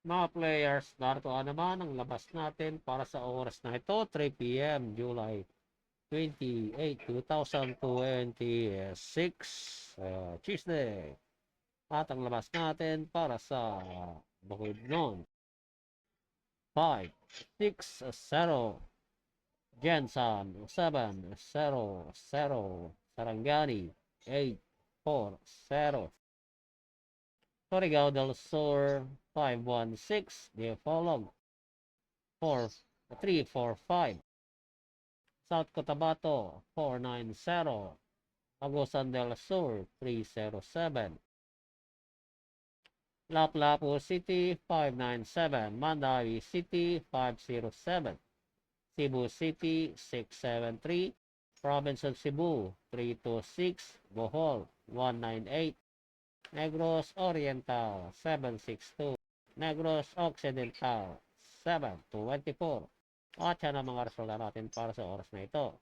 Mga players, narito naman ang labas natin para sa oras na ito, 3 p.m. July 28, 2026, Tuesday. At ang labas natin para sa Bukidnon, 5, 6-0. Jensen, 7-0. Sarangani, 8-4-0. Surigao del Sur, 5-1-6. Diafolog, 3-4-5. South Cotabato, 4-9-0. Agusan del Sur, 3-0-7. Lapu-Lapu City, 5-9-7. Mandawi City, 5-0-7. Cebu City, 6-7-3. Province of Cebu, 3-2-6. Bohol, 1-9-8. Negros Oriental, 7-6-2. Negros Occidental, 7-24. At yan ang mga resulta natin para sa oras na ito.